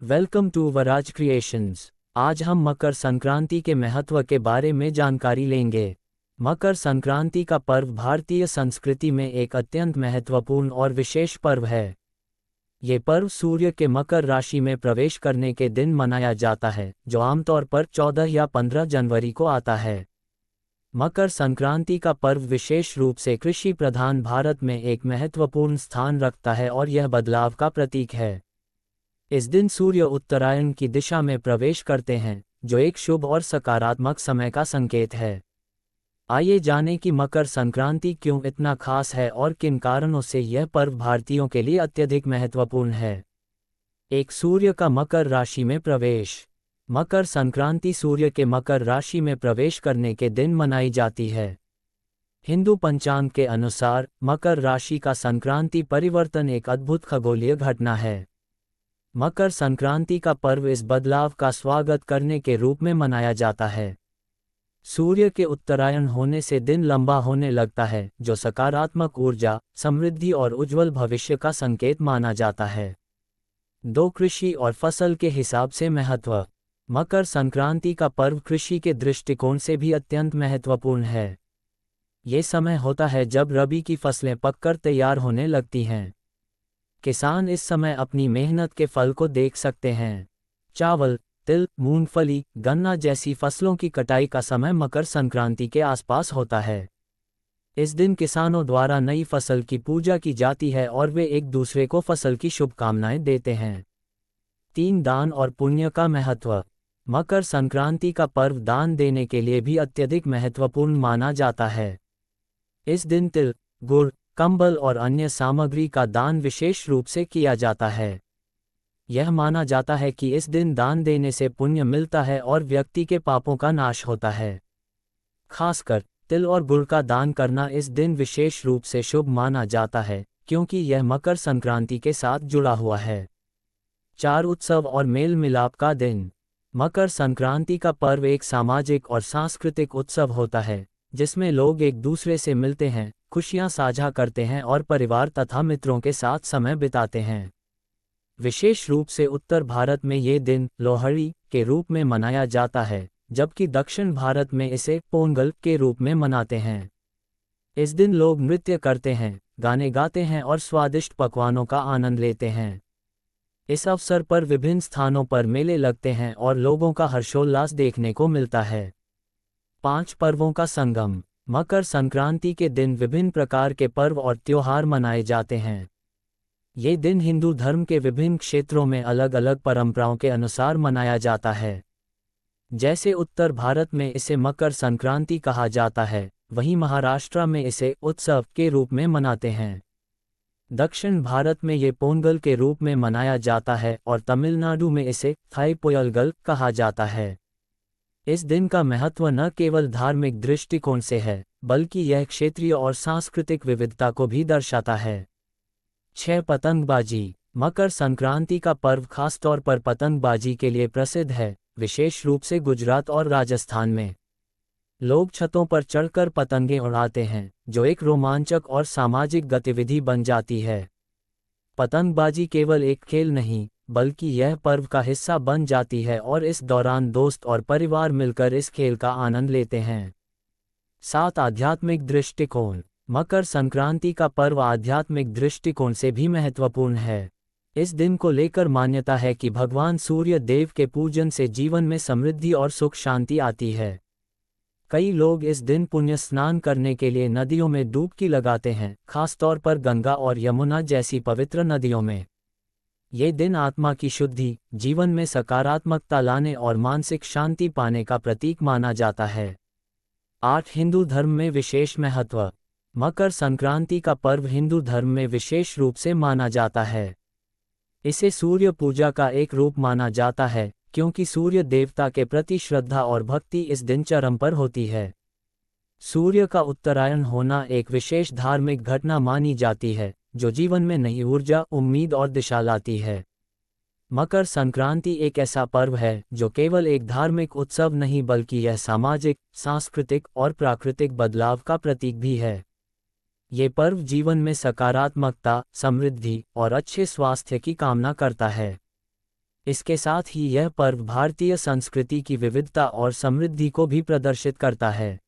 Welcome to वराज creations. आज हम मकर संक्रांति के महत्व के बारे में जानकारी लेंगे। मकर संक्रांति का पर्व भारतीय संस्कृति में एक अत्यंत महत्वपूर्ण और विशेष पर्व है। ये पर्व सूर्य के मकर राशि में प्रवेश करने के दिन मनाया जाता है, जो आमतौर पर 14 या 15 जनवरी को आता है। मकर संक्रांति का पर्व विशेष रूप से कृषि प्रधान भारत में एक महत्वपूर्ण स्थान रखता है और यह बदलाव का प्रतीक है। इस दिन सूर्य उत्तरायण की दिशा में प्रवेश करते हैं, जो एक शुभ और सकारात्मक समय का संकेत है। आइए जानें कि मकर संक्रांति क्यों इतना खास है और किन कारणों से यह पर्व भारतीयों के लिए अत्यधिक महत्वपूर्ण है। एक सूर्य का मकर राशि में प्रवेश। मकर संक्रांति सूर्य के मकर राशि में प्रवेश करने के दिन मनाई जाती है। हिंदू पंचांग के अनुसार मकर राशि का संक्रांति परिवर्तन एक अद्भुत खगोलीय घटना है। मकर संक्रांति का पर्व इस बदलाव का स्वागत करने के रूप में मनाया जाता है। सूर्य के उत्तरायण होने से दिन लंबा होने लगता है, जो सकारात्मक ऊर्जा, समृद्धि और उज्जवल भविष्य का संकेत माना जाता है। दो कृषि और फसल के हिसाब से महत्व। मकर संक्रांति का पर्व कृषि के दृष्टिकोण से भी अत्यंत महत्वपूर्ण है। ये समय होता है जब रबी की फसलें पककर तैयार होने लगती हैं। किसान इस समय अपनी मेहनत के फल को देख सकते हैं। चावल, तिल, मूंगफली, गन्ना जैसी फसलों की कटाई का समय मकर संक्रांति के आसपास होता है। इस दिन किसानों द्वारा नई फसल की पूजा की जाती है और वे एक दूसरे को फसल की शुभकामनाएं देते हैं। 3 दान और पुण्य का महत्व। मकर संक्रांति का पर्व दान देने के लिए भी अत्यधिक महत्वपूर्ण माना जाता है। इस दिन तिल, गुड़, कंबल और अन्य सामग्री का दान विशेष रूप से किया जाता है। यह माना जाता है कि इस दिन दान देने से पुण्य मिलता है और व्यक्ति के पापों का नाश होता है। खासकर तिल और गुड़ का दान करना इस दिन विशेष रूप से शुभ माना जाता है, क्योंकि यह मकर संक्रांति के साथ जुड़ा हुआ है। 4 उत्सव और मेल मिलाप का दिन। मकर संक्रांति का पर्व एक सामाजिक और सांस्कृतिक उत्सव होता है, जिसमें लोग एक दूसरे से मिलते हैं, खुशियां साझा करते हैं और परिवार तथा मित्रों के साथ समय बिताते हैं। विशेष रूप से उत्तर भारत में ये दिन लोहड़ी के रूप में मनाया जाता है, जबकि दक्षिण भारत में इसे पोंगल के रूप में मनाते हैं। इस दिन लोग नृत्य करते हैं, गाने गाते हैं और स्वादिष्ट पकवानों का आनंद लेते हैं। इस अवसर पर विभिन्न स्थानों पर मेले लगते हैं और लोगों का हर्षोल्लास देखने को मिलता है। 5 पर्वों का संगम। मकर संक्रांति के दिन विभिन्न प्रकार के पर्व और त्योहार मनाए जाते हैं। ये दिन हिंदू धर्म के विभिन्न क्षेत्रों में अलग अलग परंपराओं के अनुसार मनाया जाता है। जैसे उत्तर भारत में इसे मकर संक्रांति कहा जाता है, वहीं महाराष्ट्र में इसे उत्सव के रूप में मनाते हैं। दक्षिण भारत में ये पोंगल के रूप में मनाया जाता है और तमिलनाडु में इसे थाई पोयलगल कहा जाता है। इस दिन का महत्व न केवल धार्मिक दृष्टिकोण से है, बल्कि यह क्षेत्रीय और सांस्कृतिक विविधता को भी दर्शाता है। 6 पतंगबाजी। मकर संक्रांति का पर्व खासतौर पर पतंगबाजी के लिए प्रसिद्ध है, विशेष रूप से गुजरात और राजस्थान में। लोग छतों पर चढ़कर पतंगें उड़ाते हैं, जो एक रोमांचक और सामाजिक गतिविधि बन जाती है। पतंगबाजी केवल एक खेल नहीं, बल्कि यह पर्व का हिस्सा बन जाती है और इस दौरान दोस्त और परिवार मिलकर इस खेल का आनंद लेते हैं। 7 आध्यात्मिक दृष्टिकोण। मकर संक्रांति का पर्व आध्यात्मिक दृष्टिकोण से भी महत्वपूर्ण है। इस दिन को लेकर मान्यता है कि भगवान सूर्य देव के पूजन से जीवन में समृद्धि और सुख शांति आती है। कई लोग इस दिन पुण्य स्नान करने के लिए नदियों में डुबकी लगाते हैं, खासतौर पर गंगा और यमुना जैसी पवित्र नदियों में। ये दिन आत्मा की शुद्धि, जीवन में सकारात्मकता लाने और मानसिक शांति पाने का प्रतीक माना जाता है। 8 हिंदू धर्म में विशेष महत्व। मकर संक्रांति का पर्व हिंदू धर्म में विशेष रूप से माना जाता है। इसे सूर्य पूजा का एक रूप माना जाता है, क्योंकि सूर्य देवता के प्रति श्रद्धा और भक्ति इस दिन चरम पर होती है। सूर्य का उत्तरायण होना एक विशेष धार्मिक घटना मानी जाती है, जो जीवन में नई ऊर्जा, उम्मीद और दिशा लाती है। मकर संक्रांति एक ऐसा पर्व है जो केवल एक धार्मिक उत्सव नहीं, बल्कि यह सामाजिक, सांस्कृतिक और प्राकृतिक बदलाव का प्रतीक भी है। ये पर्व जीवन में सकारात्मकता, समृद्धि और अच्छे स्वास्थ्य की कामना करता है। इसके साथ ही यह पर्व भारतीय संस्कृति की विविधता और समृद्धि को भी प्रदर्शित करता है।